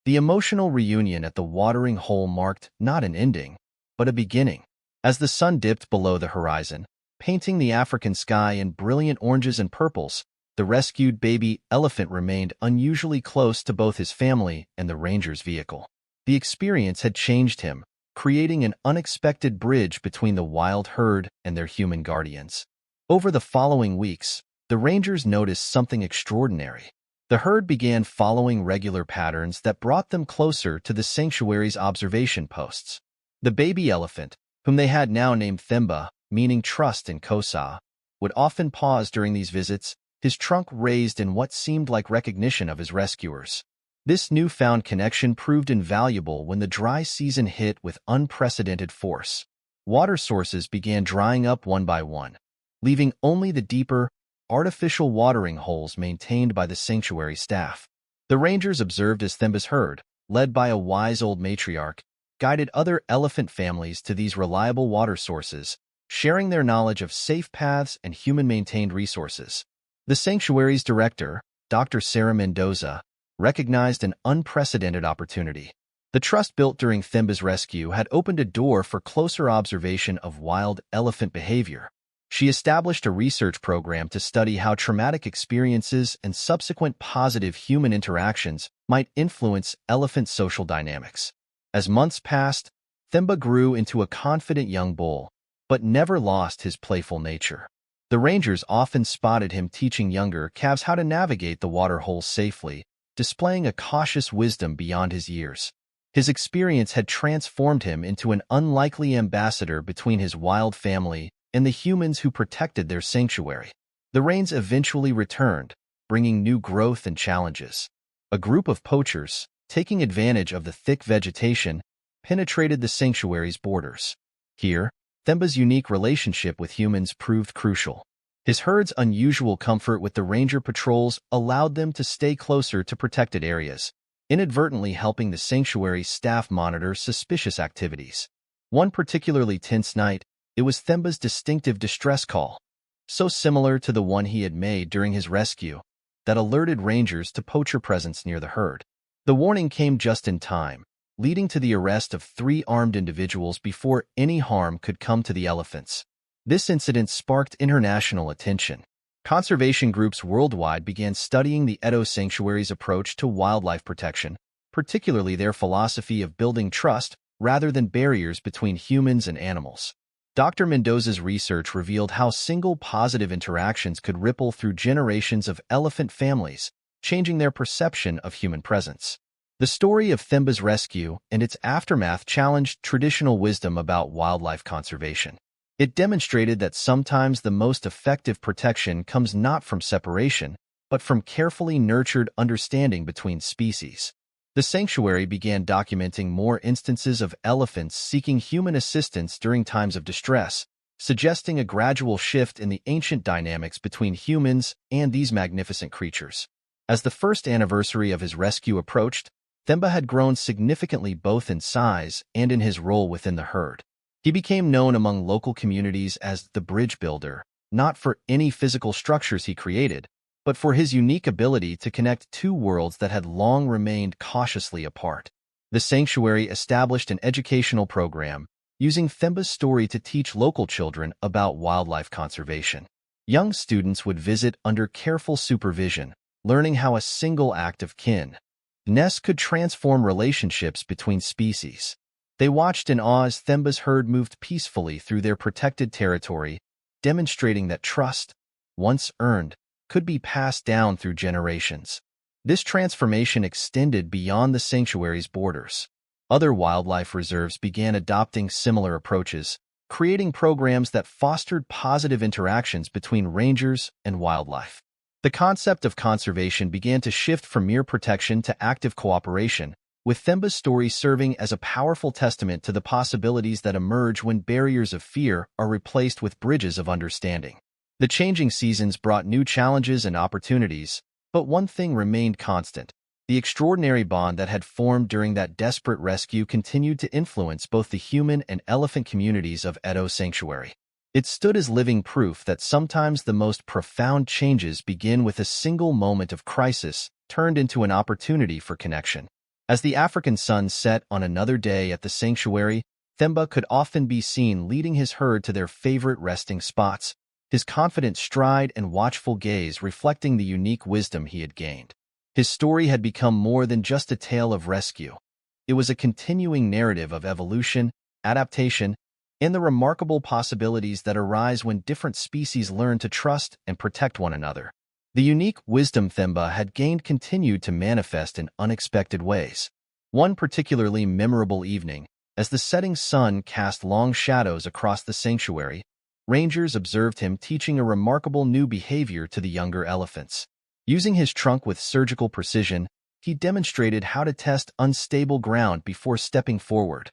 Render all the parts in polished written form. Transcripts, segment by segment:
The emotional reunion at the watering hole marked not an ending, but a beginning. As the sun dipped below the horizon, painting the African sky in brilliant oranges and purples, the rescued baby elephant remained unusually close to both his family and the ranger's vehicle. The experience had changed him, creating an unexpected bridge between the wild herd and their human guardians. Over the following weeks, the rangers noticed something extraordinary. The herd began following regular patterns that brought them closer to the sanctuary's observation posts. The baby elephant, whom they had now named Themba, meaning trust in Xhosa, would often pause during these visits, his trunk raised in what seemed like recognition of his rescuers. This newfound connection proved invaluable when the dry season hit with unprecedented force. Water sources began drying up one by one, leaving only the deeper, artificial watering holes maintained by the sanctuary staff. The rangers observed as Themba's herd, led by a wise old matriarch, guided other elephant families to these reliable water sources, sharing their knowledge of safe paths and human-maintained resources. The sanctuary's director, Dr. Sarah Mendoza, recognized an unprecedented opportunity. The trust built during Themba's rescue had opened a door for closer observation of wild elephant behavior. She established a research program to study how traumatic experiences and subsequent positive human interactions might influence elephant social dynamics. As months passed, Themba grew into a confident young bull, but never lost his playful nature. The rangers often spotted him teaching younger calves how to navigate the water holes safely, displaying a cautious wisdom beyond his years. His experience had transformed him into an unlikely ambassador between his wild family and the humans who protected their sanctuary. The rains eventually returned, bringing new growth and challenges. A group of poachers, taking advantage of the thick vegetation, penetrated the sanctuary's borders. Here, Themba's unique relationship with humans proved crucial. His herd's unusual comfort with the ranger patrols allowed them to stay closer to protected areas, inadvertently helping the sanctuary staff monitor suspicious activities. One particularly tense night, it was Themba's distinctive distress call, so similar to the one he had made during his rescue, that alerted rangers to poacher presence near the herd. The warning came just in time, leading to the arrest of 3 armed individuals before any harm could come to the elephants. This incident sparked international attention. Conservation groups worldwide began studying the Edo Sanctuary's approach to wildlife protection, particularly their philosophy of building trust rather than barriers between humans and animals. Dr. Mendoza's research revealed how single positive interactions could ripple through generations of elephant families, changing their perception of human presence. The story of Themba's rescue and its aftermath challenged traditional wisdom about wildlife conservation. It demonstrated that sometimes the most effective protection comes not from separation, but from carefully nurtured understanding between species. The sanctuary began documenting more instances of elephants seeking human assistance during times of distress, suggesting a gradual shift in the ancient dynamics between humans and these magnificent creatures. As the first anniversary of his rescue approached, Themba had grown significantly both in size and in his role within the herd. He became known among local communities as the bridge builder, not for any physical structures he created, but for his unique ability to connect 2 worlds that had long remained cautiously apart. The sanctuary established an educational program, using Themba's story to teach local children about wildlife conservation. Young students would visit under careful supervision, learning how a single act of kindness could transform relationships between species. They watched in awe as Themba's herd moved peacefully through their protected territory, demonstrating that trust, once earned, could be passed down through generations. This transformation extended beyond the sanctuary's borders. Other wildlife reserves began adopting similar approaches, creating programs that fostered positive interactions between rangers and wildlife. The concept of conservation began to shift from mere protection to active cooperation, with Themba's story serving as a powerful testament to the possibilities that emerge when barriers of fear are replaced with bridges of understanding. The changing seasons brought new challenges and opportunities, but one thing remained constant. The extraordinary bond that had formed during that desperate rescue continued to influence both the human and elephant communities of Edo Sanctuary. It stood as living proof that sometimes the most profound changes begin with a single moment of crisis turned into an opportunity for connection. As the African sun set on another day at the sanctuary, Themba could often be seen leading his herd to their favorite resting spots, his confident stride and watchful gaze reflecting the unique wisdom he had gained. His story had become more than just a tale of rescue. It was a continuing narrative of evolution, adaptation, and the remarkable possibilities that arise when different species learn to trust and protect one another. The unique wisdom Themba had gained continued to manifest in unexpected ways. One particularly memorable evening, as the setting sun cast long shadows across the sanctuary, rangers observed him teaching a remarkable new behavior to the younger elephants. Using his trunk with surgical precision, he demonstrated how to test unstable ground before stepping forward,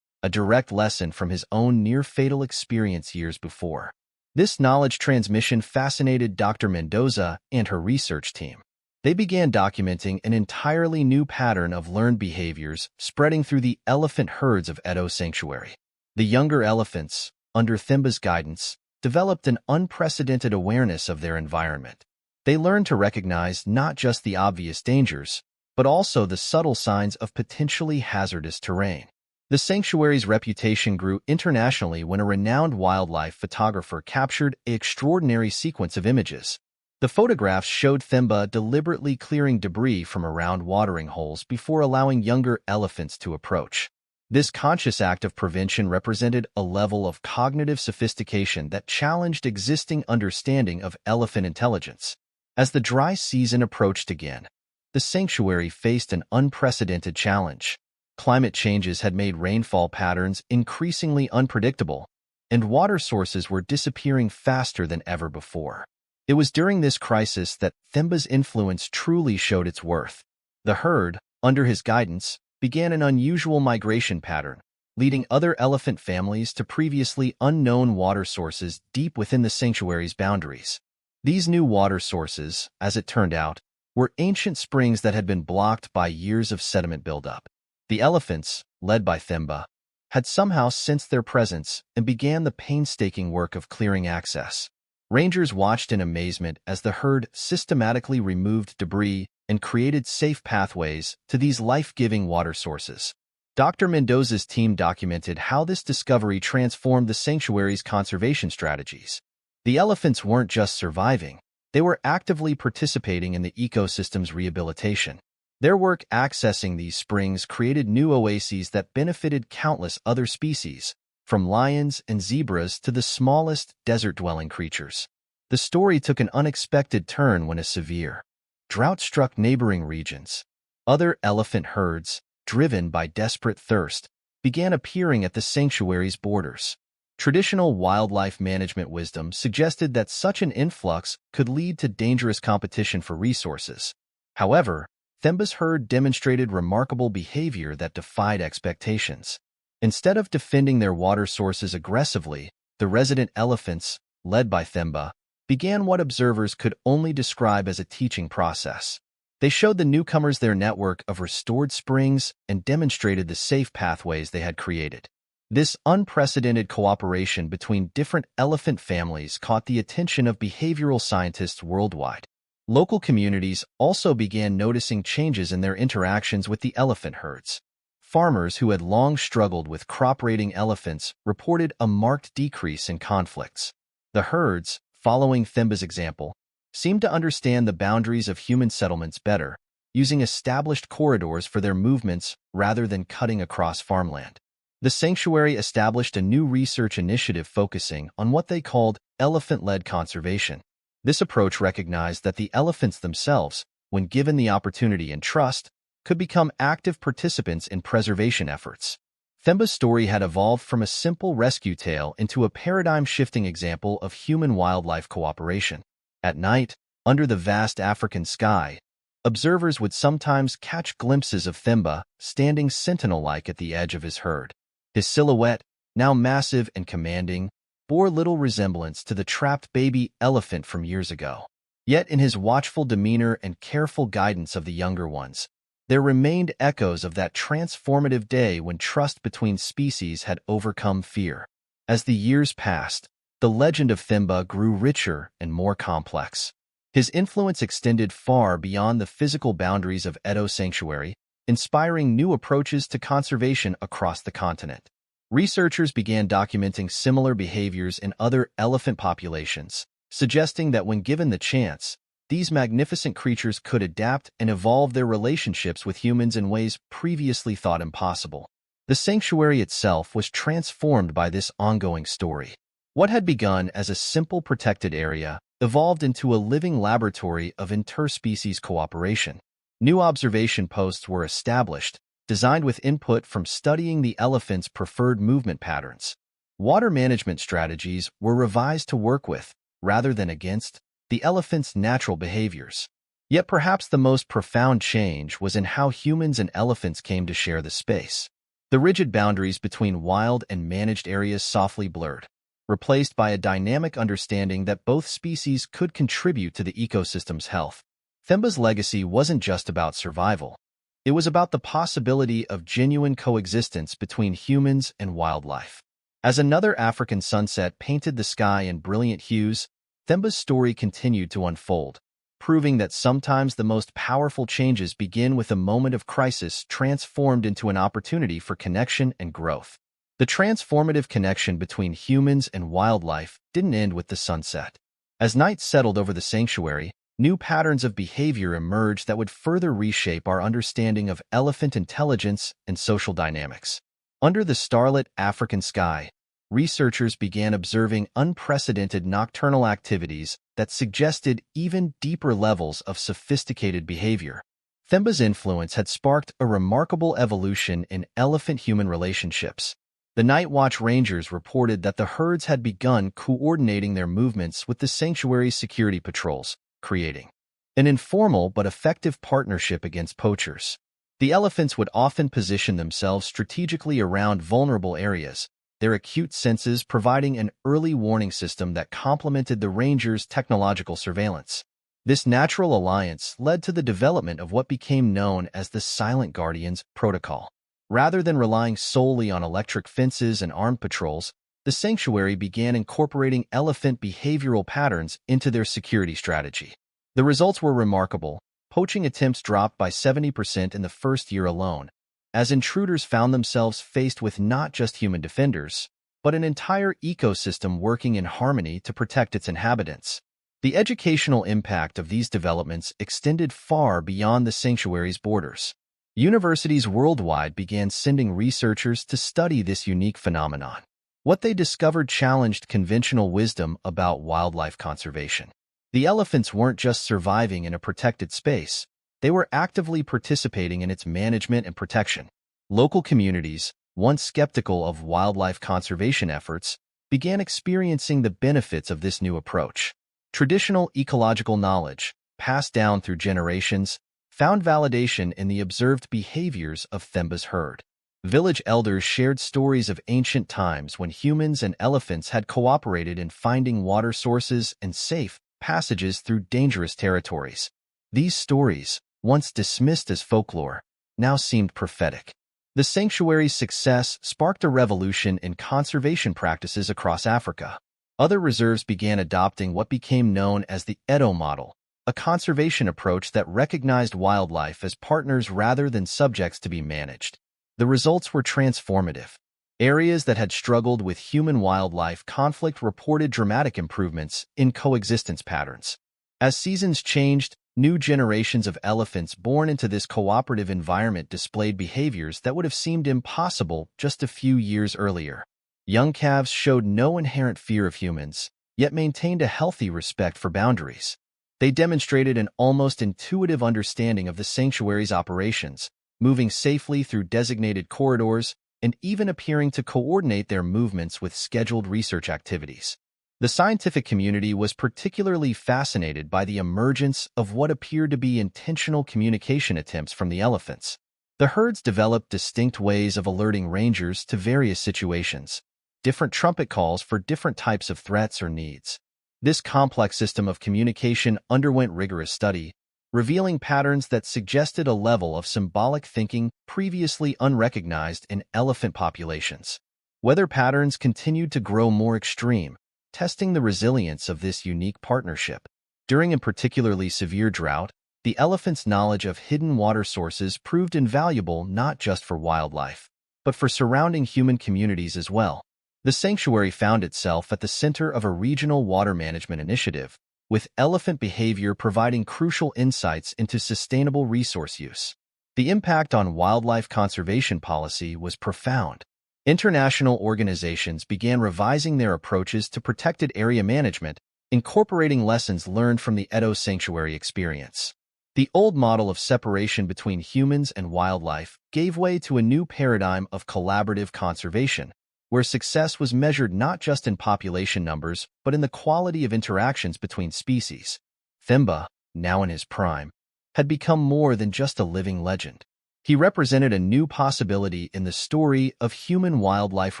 a direct lesson from his own near-fatal experience years before. This knowledge transmission fascinated Dr. Mendoza and her research team. They began documenting an entirely new pattern of learned behaviors spreading through the elephant herds of Edo Sanctuary. The younger elephants, under Themba's guidance, developed an unprecedented awareness of their environment. They learned to recognize not just the obvious dangers, but also the subtle signs of potentially hazardous terrain. The sanctuary's reputation grew internationally when a renowned wildlife photographer captured an extraordinary sequence of images. The photographs showed Themba deliberately clearing debris from around watering holes before allowing younger elephants to approach. This conscious act of prevention represented a level of cognitive sophistication that challenged existing understanding of elephant intelligence. As the dry season approached again, the sanctuary faced an unprecedented challenge. Climate changes had made rainfall patterns increasingly unpredictable, and water sources were disappearing faster than ever before. It was during this crisis that Themba's influence truly showed its worth. The herd, under his guidance, began an unusual migration pattern, leading other elephant families to previously unknown water sources deep within the sanctuary's boundaries. These new water sources, as it turned out, were ancient springs that had been blocked by years of sediment buildup. The elephants, led by Themba, had somehow sensed their presence and began the painstaking work of clearing access. Rangers watched in amazement as the herd systematically removed debris and created safe pathways to these life-giving water sources. Dr. Mendoza's team documented how this discovery transformed the sanctuary's conservation strategies. The elephants weren't just surviving, they were actively participating in the ecosystem's rehabilitation. Their work accessing these springs created new oases that benefited countless other species, from lions and zebras to the smallest desert-dwelling creatures. The story took an unexpected turn when a severe drought struck neighboring regions. Other elephant herds, driven by desperate thirst, began appearing at the sanctuary's borders. Traditional wildlife management wisdom suggested that such an influx could lead to dangerous competition for resources. However, Themba's herd demonstrated remarkable behavior that defied expectations. Instead of defending their water sources aggressively, the resident elephants, led by Themba, began what observers could only describe as a teaching process. They showed the newcomers their network of restored springs and demonstrated the safe pathways they had created. This unprecedented cooperation between different elephant families caught the attention of behavioral scientists worldwide. Local communities also began noticing changes in their interactions with the elephant herds. Farmers who had long struggled with crop-raiding elephants reported a marked decrease in conflicts. The herds, following Themba's example, seemed to understand the boundaries of human settlements better, using established corridors for their movements rather than cutting across farmland. The sanctuary established a new research initiative focusing on what they called elephant-led conservation. This approach recognized that the elephants themselves, when given the opportunity and trust, could become active participants in preservation efforts. Themba's story had evolved from a simple rescue tale into a paradigm-shifting example of human-wildlife cooperation. At night, under the vast African sky, observers would sometimes catch glimpses of Themba standing sentinel-like at the edge of his herd. His silhouette, now massive and commanding, bore little resemblance to the trapped baby elephant from years ago. Yet in his watchful demeanor and careful guidance of the younger ones, there remained echoes of that transformative day when trust between species had overcome fear. As the years passed, the legend of Themba grew richer and more complex. His influence extended far beyond the physical boundaries of Edo Sanctuary, inspiring new approaches to conservation across the continent. Researchers began documenting similar behaviors in other elephant populations, suggesting that when given the chance, these magnificent creatures could adapt and evolve their relationships with humans in ways previously thought impossible. The sanctuary itself was transformed by this ongoing story. What had begun as a simple protected area evolved into a living laboratory of interspecies cooperation. New observation posts were established, designed with input from studying the elephant's preferred movement patterns. Water management strategies were revised to work with, rather than against, the elephant's natural behaviors. Yet perhaps the most profound change was in how humans and elephants came to share the space. The rigid boundaries between wild and managed areas softly blurred, replaced by a dynamic understanding that both species could contribute to the ecosystem's health. Themba's legacy wasn't just about survival. It was about the possibility of genuine coexistence between humans and wildlife. As another African sunset painted the sky in brilliant hues, Themba's story continued to unfold, proving that sometimes the most powerful changes begin with a moment of crisis transformed into an opportunity for connection and growth. The transformative connection between humans and wildlife didn't end with the sunset. As night settled over the sanctuary, new patterns of behavior emerged that would further reshape our understanding of elephant intelligence and social dynamics. Under the starlit African sky, researchers began observing unprecedented nocturnal activities that suggested even deeper levels of sophisticated behavior. Themba's influence had sparked a remarkable evolution in elephant-human relationships. The Night Watch Rangers reported that the herds had begun coordinating their movements with the sanctuary's security patrols, creating an informal but effective partnership against poachers. The elephants would often position themselves strategically around vulnerable areas, their acute senses providing an early warning system that complemented the rangers' technological surveillance. This natural alliance led to the development of what became known as the Silent Guardians Protocol. Rather than relying solely on electric fences and armed patrols, the sanctuary began incorporating elephant behavioral patterns into their security strategy. The results were remarkable. Poaching attempts dropped by 70% in the first year alone, as intruders found themselves faced with not just human defenders, but an entire ecosystem working in harmony to protect its inhabitants. The educational impact of these developments extended far beyond the sanctuary's borders. Universities worldwide began sending researchers to study this unique phenomenon. What they discovered challenged conventional wisdom about wildlife conservation. The elephants weren't just surviving in a protected space, they were actively participating in its management and protection. Local communities, once skeptical of wildlife conservation efforts, began experiencing the benefits of this new approach. Traditional ecological knowledge, passed down through generations, found validation in the observed behaviors of Themba's herd. Village elders shared stories of ancient times when humans and elephants had cooperated in finding water sources and safe passages through dangerous territories. These stories, once dismissed as folklore, now seemed prophetic. The sanctuary's success sparked a revolution in conservation practices across Africa. Other reserves began adopting what became known as the Edo model, a conservation approach that recognized wildlife as partners rather than subjects to be managed. The results were transformative. Areas that had struggled with human-wildlife conflict reported dramatic improvements in coexistence patterns. As seasons changed, new generations of elephants born into this cooperative environment displayed behaviors that would have seemed impossible just a few years earlier. Young calves showed no inherent fear of humans, yet maintained a healthy respect for boundaries. They demonstrated an almost intuitive understanding of the sanctuary's operations, moving safely through designated corridors and even appearing to coordinate their movements with scheduled research activities. The scientific community was particularly fascinated by the emergence of what appeared to be intentional communication attempts from the elephants. The herds developed distinct ways of alerting rangers to various situations, different trumpet calls for different types of threats or needs. This complex system of communication underwent rigorous study, revealing patterns that suggested a level of symbolic thinking previously unrecognized in elephant populations. Weather patterns continued to grow more extreme, testing the resilience of this unique partnership. During a particularly severe drought, The elephant's knowledge of hidden water sources proved invaluable not just for wildlife, but for surrounding human communities as well. The sanctuary found itself at the center of a regional water management initiative, with elephant behavior providing crucial insights into sustainable resource use. The impact on wildlife conservation policy was profound. International organizations began revising their approaches to protected area management, incorporating lessons learned from the Edo Sanctuary experience. The old model of separation between humans and wildlife gave way to a new paradigm of collaborative conservation, where success was measured not just in population numbers but in the quality of interactions between species. Themba, now in his prime, had become more than just a living legend. He represented a new possibility in the story of human-wildlife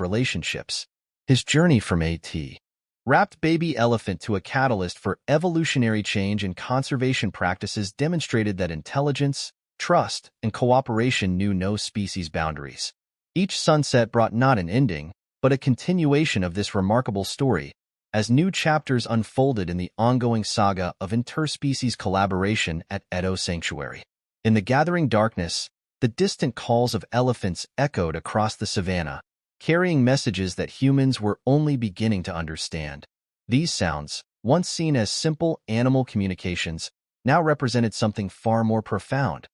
relationships. His journey from a.t. wrapped baby elephant to a catalyst for evolutionary change in conservation practices demonstrated that intelligence, trust, and cooperation knew no species boundaries. Each sunset brought not an ending, but a continuation of this remarkable story, as new chapters unfolded in the ongoing saga of interspecies collaboration at Edo Sanctuary. In the gathering darkness, the distant calls of elephants echoed across the savanna, carrying messages that humans were only beginning to understand. These sounds, once seen as simple animal communications, now represented something far more profound: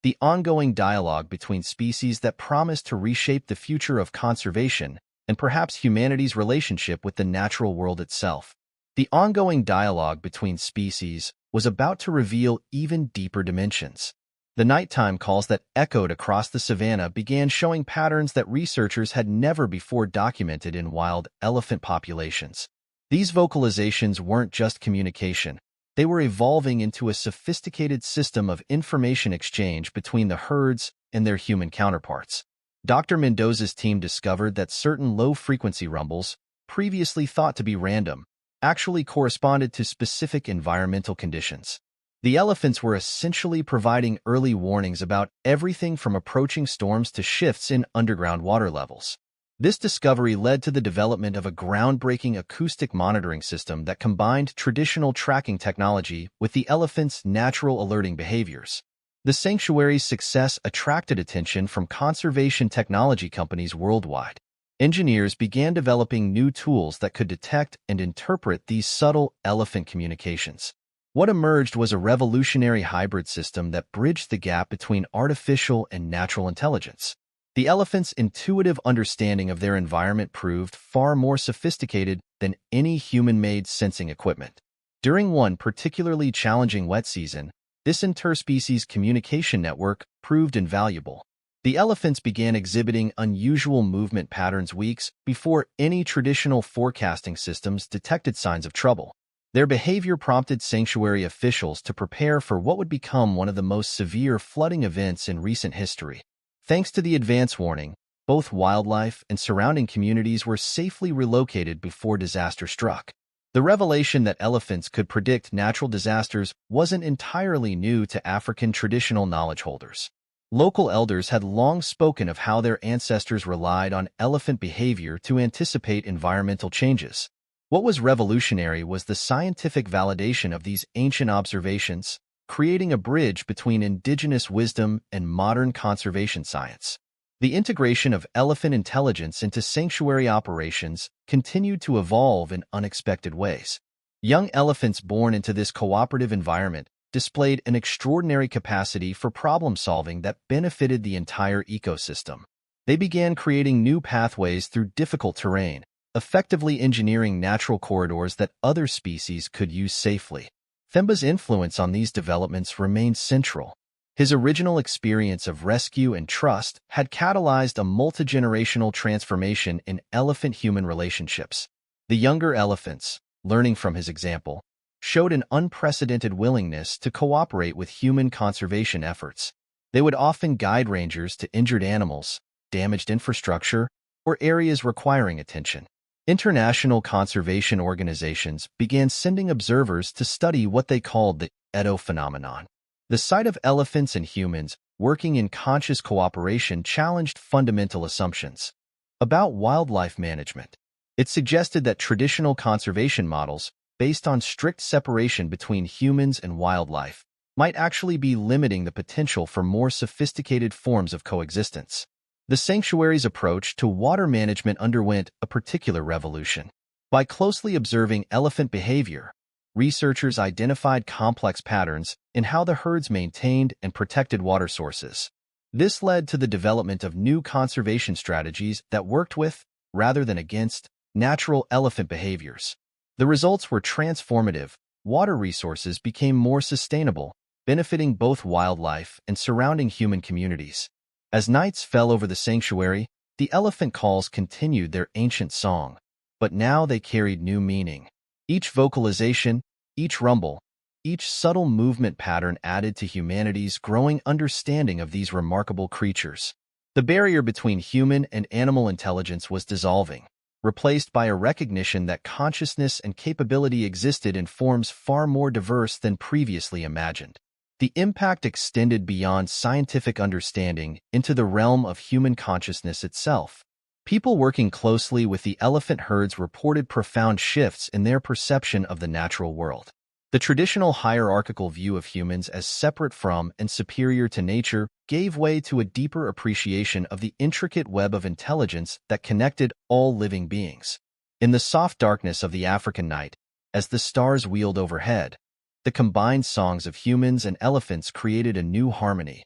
the ongoing dialogue between species that promised to reshape the future of conservation and perhaps humanity's relationship with the natural world itself. The ongoing dialogue between species was about to reveal even deeper dimensions. The nighttime calls that echoed across the savanna began showing patterns that researchers had never before documented in wild elephant populations. These vocalizations weren't just communication. They were evolving into a sophisticated system of information exchange between the herds and their human counterparts. Dr. Mendoza's team discovered that certain low-frequency rumbles, previously thought to be random, actually corresponded to specific environmental conditions. The elephants were essentially providing early warnings about everything from approaching storms to shifts in underground water levels. This discovery led to the development of a groundbreaking acoustic monitoring system that combined traditional tracking technology with the elephants' natural alerting behaviors. The sanctuary's success attracted attention from conservation technology companies worldwide. Engineers began developing new tools that could detect and interpret these subtle elephant communications. What emerged was a revolutionary hybrid system that bridged the gap between artificial and natural intelligence. The elephants' intuitive understanding of their environment proved far more sophisticated than any human-made sensing equipment. During one particularly challenging wet season, this interspecies communication network proved invaluable. The elephants began exhibiting unusual movement patterns weeks before any traditional forecasting systems detected signs of trouble. Their behavior prompted sanctuary officials to prepare for what would become one of the most severe flooding events in recent history. Thanks to the advance warning, both wildlife and surrounding communities were safely relocated before disaster struck. The revelation that elephants could predict natural disasters wasn't entirely new to African traditional knowledge holders. Local elders had long spoken of how their ancestors relied on elephant behavior to anticipate environmental changes. What was revolutionary was the scientific validation of these ancient observations, creating a bridge between indigenous wisdom and modern conservation science. The integration of elephant intelligence into sanctuary operations continued to evolve in unexpected ways. Young elephants born into this cooperative environment displayed an extraordinary capacity for problem-solving that benefited the entire ecosystem. They began creating new pathways through difficult terrain, effectively engineering natural corridors that other species could use safely. Themba's influence on these developments remained central. His original experience of rescue and trust had catalyzed a multi-generational transformation in elephant-human relationships. The younger elephants, learning from his example, showed an unprecedented willingness to cooperate with human conservation efforts. They would often guide rangers to injured animals, damaged infrastructure, or areas requiring attention. International conservation organizations began sending observers to study what they called the Edo phenomenon. The sight of elephants and humans working in conscious cooperation challenged fundamental assumptions about wildlife management. It suggested that traditional conservation models, based on strict separation between humans and wildlife, might actually be limiting the potential for more sophisticated forms of coexistence. The sanctuary's approach to water management underwent a particular revolution. By closely observing elephant behavior, researchers identified complex patterns in how the herds maintained and protected water sources. This led to the development of new conservation strategies that worked with, rather than against, natural elephant behaviors. The results were transformative. Water resources became more sustainable, benefiting both wildlife and surrounding human communities. As nights fell over the sanctuary, the elephant calls continued their ancient song, but now they carried new meaning. Each vocalization, each rumble, each subtle movement pattern added to humanity's growing understanding of these remarkable creatures. The barrier between human and animal intelligence was dissolving, replaced by a recognition that consciousness and capability existed in forms far more diverse than previously imagined. The impact extended beyond scientific understanding into the realm of human consciousness itself. People working closely with the elephant herds reported profound shifts in their perception of the natural world. The traditional hierarchical view of humans as separate from and superior to nature gave way to a deeper appreciation of the intricate web of intelligence that connected all living beings. In the soft darkness of the African night, as the stars wheeled overhead, the combined songs of humans and elephants created a new harmony,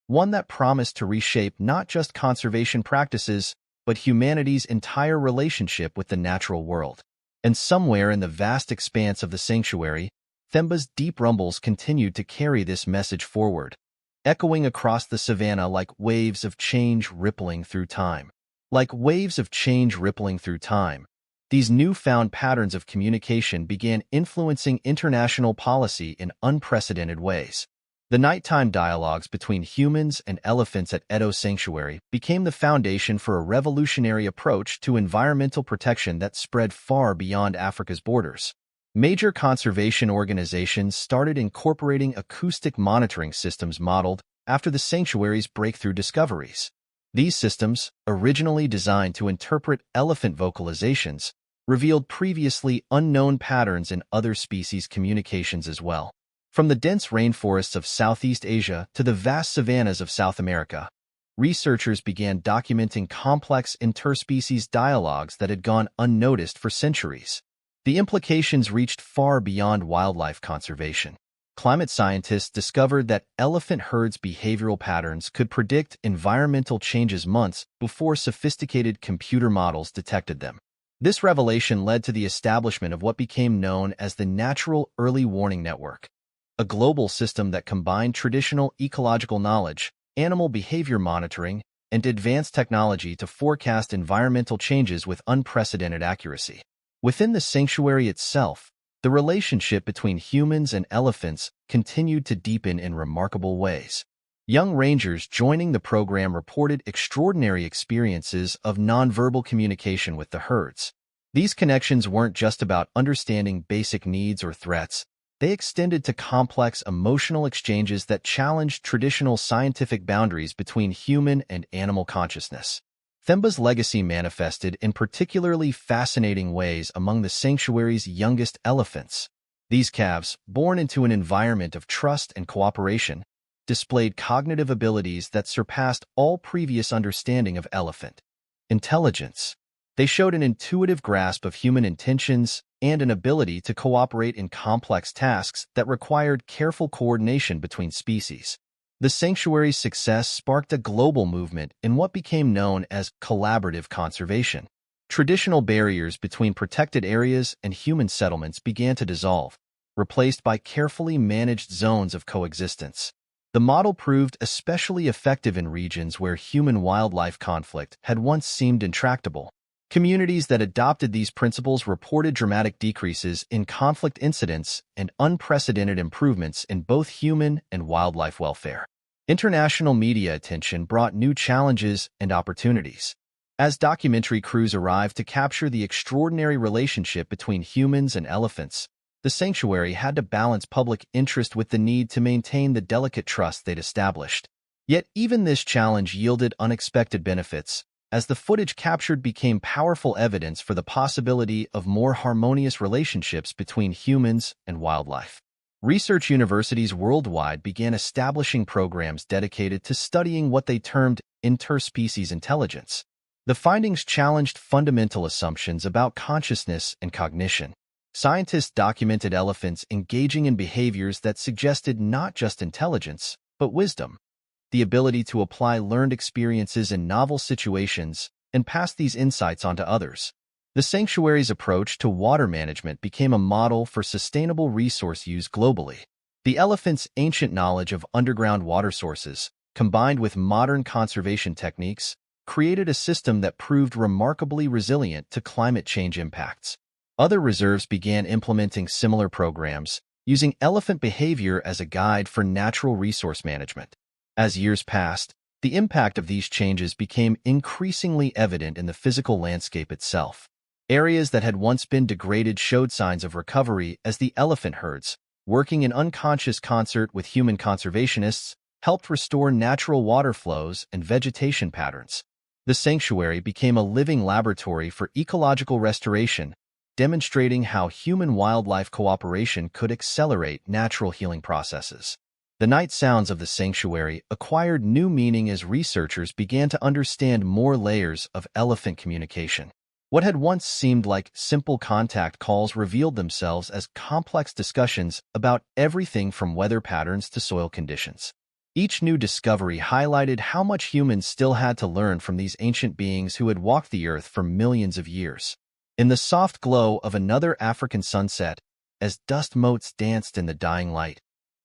one that promised to reshape not just conservation practices, but humanity's entire relationship with the natural world. And somewhere in the vast expanse of the sanctuary, Themba's deep rumbles continued to carry this message forward, echoing across the savannah like waves of change rippling through time. Like waves of change rippling through time, these newfound patterns of communication began influencing international policy in unprecedented ways. The nighttime dialogues between humans and elephants at Edo Sanctuary became the foundation for a revolutionary approach to environmental protection that spread far beyond Africa's borders. Major conservation organizations started incorporating acoustic monitoring systems modeled after the sanctuary's breakthrough discoveries. These systems, originally designed to interpret elephant vocalizations, revealed previously unknown patterns in other species' communications as well. From the dense rainforests of Southeast Asia to the vast savannas of South America, researchers began documenting complex interspecies dialogues that had gone unnoticed for centuries. The implications reached far beyond wildlife conservation. Climate scientists discovered that elephant herds' behavioral patterns could predict environmental changes months before sophisticated computer models detected them. This revelation led to the establishment of what became known as the Natural Early Warning Network, a global system that combined traditional ecological knowledge, animal behavior monitoring, and advanced technology to forecast environmental changes with unprecedented accuracy. Within the sanctuary itself, the relationship between humans and elephants continued to deepen in remarkable ways. Young rangers joining the program reported extraordinary experiences of nonverbal communication with the herds. These connections weren't just about understanding basic needs or threats. They extended to complex emotional exchanges that challenged traditional scientific boundaries between human and animal consciousness. Themba's legacy manifested in particularly fascinating ways among the sanctuary's youngest elephants. These calves, born into an environment of trust and cooperation, displayed cognitive abilities that surpassed all previous understanding of elephant intelligence. They showed an intuitive grasp of human intentions and an ability to cooperate in complex tasks that required careful coordination between species. The sanctuary's success sparked a global movement in what became known as collaborative conservation. Traditional barriers between protected areas and human settlements began to dissolve, replaced by carefully managed zones of coexistence. The model proved especially effective in regions where human-wildlife conflict had once seemed intractable. Communities that adopted these principles reported dramatic decreases in conflict incidents and unprecedented improvements in both human and wildlife welfare. International media attention brought new challenges and opportunities. As documentary crews arrived to capture the extraordinary relationship between humans and elephants, the sanctuary had to balance public interest with the need to maintain the delicate trust they'd established. Yet even this challenge yielded unexpected benefits, as the footage captured became powerful evidence for the possibility of more harmonious relationships between humans and wildlife. Research universities worldwide began establishing programs dedicated to studying what they termed interspecies intelligence. The findings challenged fundamental assumptions about consciousness and cognition. Scientists documented elephants engaging in behaviors that suggested not just intelligence, but wisdom, the ability to apply learned experiences in novel situations and pass these insights on to others. The sanctuary's approach to water management became a model for sustainable resource use globally. The elephant's ancient knowledge of underground water sources, combined with modern conservation techniques, created a system that proved remarkably resilient to climate change impacts. Other reserves began implementing similar programs, using elephant behavior as a guide for natural resource management. As years passed, the impact of these changes became increasingly evident in the physical landscape itself. Areas that had once been degraded showed signs of recovery as the elephant herds, working in unconscious concert with human conservationists, helped restore natural water flows and vegetation patterns. The sanctuary became a living laboratory for ecological restoration, demonstrating how human-wildlife cooperation could accelerate natural healing processes. The night sounds of the sanctuary acquired new meaning as researchers began to understand more layers of elephant communication. What had once seemed like simple contact calls revealed themselves as complex discussions about everything from weather patterns to soil conditions. Each new discovery highlighted how much humans still had to learn from these ancient beings who had walked the earth for millions of years. In the soft glow of another African sunset, as dust motes danced in the dying light,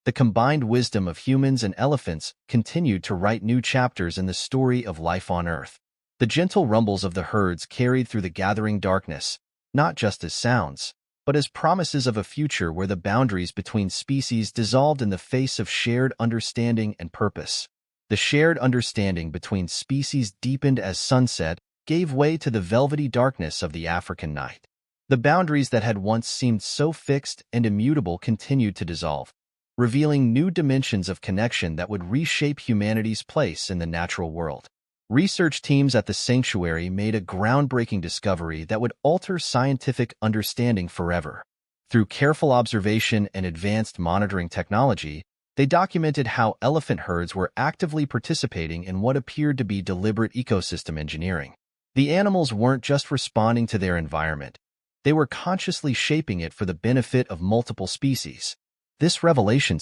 the combined wisdom of humans and elephants continued to write new chapters in the story of life on Earth. The gentle rumbles of the herds carried through the gathering darkness, not just as sounds, but as promises of a future where the boundaries between species dissolved in the face of shared understanding and purpose. The shared understanding between species deepened as sunset gave way to the velvety darkness of the African night. The boundaries that had once seemed so fixed and immutable continued to dissolve, revealing new dimensions of connection that would reshape humanity's place in the natural world. Research teams at the sanctuary made a groundbreaking discovery that would alter scientific understanding forever. Through careful observation and advanced monitoring technology, they documented how elephant herds were actively participating in what appeared to be deliberate ecosystem engineering. The animals weren't just responding to their environment, they were consciously shaping it for the benefit of multiple species. This revelation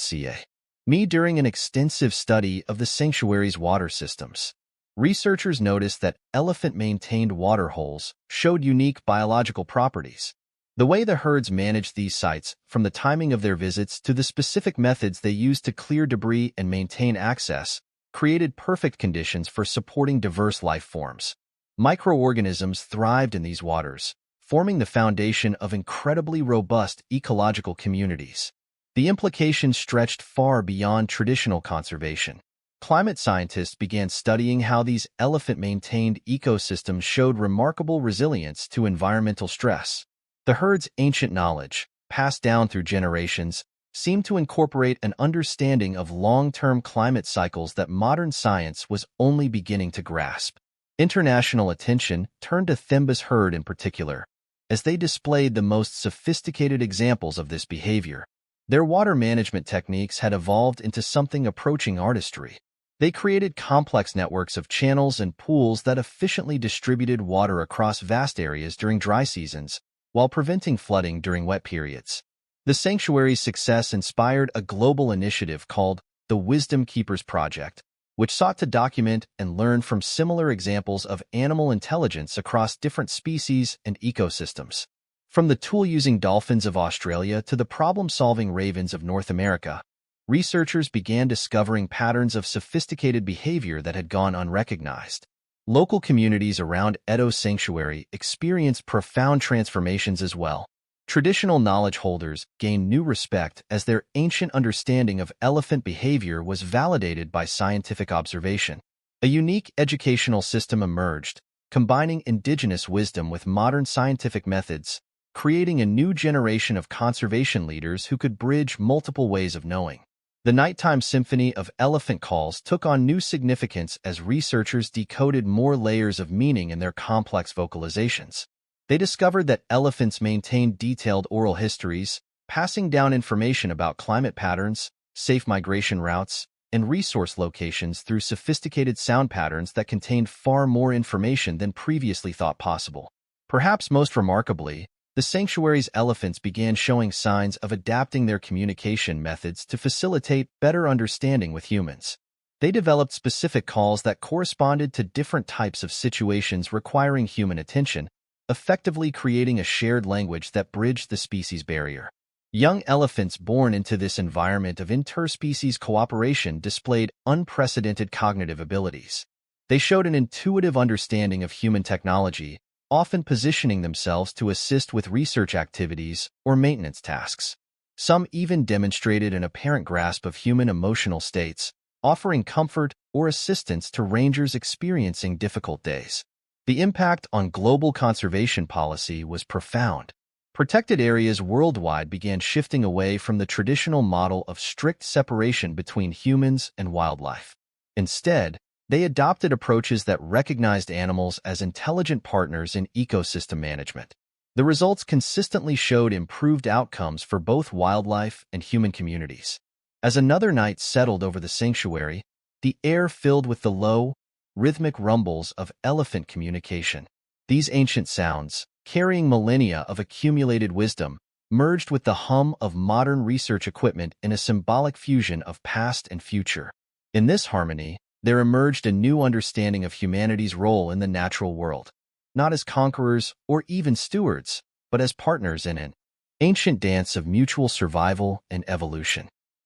me during an extensive study of the sanctuary's water systems. Researchers noticed that elephant-maintained water holes showed unique biological properties. The way the herds managed these sites, from the timing of their visits to the specific methods they used to clear debris and maintain access, created perfect conditions for supporting diverse life forms. Microorganisms thrived in these waters, forming the foundation of incredibly robust ecological communities. The implications stretched far beyond traditional conservation. Climate scientists began studying how these elephant-maintained ecosystems showed remarkable resilience to environmental stress. The herd's ancient knowledge, passed down through generations, seemed to incorporate an understanding of long-term climate cycles that modern science was only beginning to grasp. International attention turned to Themba's herd in particular, as they displayed the most sophisticated examples of this behavior. Their water management techniques had evolved into something approaching artistry. They created complex networks of channels and pools that efficiently distributed water across vast areas during dry seasons, while preventing flooding during wet periods. The sanctuary's success inspired a global initiative called the Wisdom Keepers Project, which sought to document and learn from similar examples of animal intelligence across different species and ecosystems. From the tool-using dolphins of Australia to the problem-solving ravens of North America, researchers began discovering patterns of sophisticated behavior that had gone unrecognized. Local communities around Edo Sanctuary experienced profound transformations as well. Traditional knowledge holders gained new respect as their ancient understanding of elephant behavior was validated by scientific observation. A unique educational system emerged, combining indigenous wisdom with modern scientific methods, creating a new generation of conservation leaders who could bridge multiple ways of knowing. The nighttime symphony of elephant calls took on new significance as researchers decoded more layers of meaning in their complex vocalizations. They discovered that elephants maintained detailed oral histories, passing down information about climate patterns, safe migration routes, and resource locations through sophisticated sound patterns that contained far more information than previously thought possible. Perhaps most remarkably, the sanctuary's elephants began showing signs of adapting their communication methods to facilitate better understanding with humans. They developed specific calls that corresponded to different types of situations requiring human attention, effectively creating a shared language that bridged the species barrier. Young elephants born into this environment of interspecies cooperation displayed unprecedented cognitive abilities. They showed an intuitive understanding of human technology, often positioning themselves to assist with research activities or maintenance tasks. Some even demonstrated an apparent grasp of human emotional states, offering comfort or assistance to rangers experiencing difficult days. The impact on global conservation policy was profound. Protected areas worldwide began shifting away from the traditional model of strict separation between humans and wildlife. Instead, they adopted approaches that recognized animals as intelligent partners in ecosystem management. The results consistently showed improved outcomes for both wildlife and human communities. As another night settled over the sanctuary, the air filled with the low, rhythmic rumbles of elephant communication. These ancient sounds, carrying millennia of accumulated wisdom, merged with the hum of modern research equipment in a symbolic fusion of past and future. In this harmony, there emerged a new understanding of humanity's role in the natural world, not as conquerors or even stewards, but as partners in an ancient dance of mutual survival and evolution.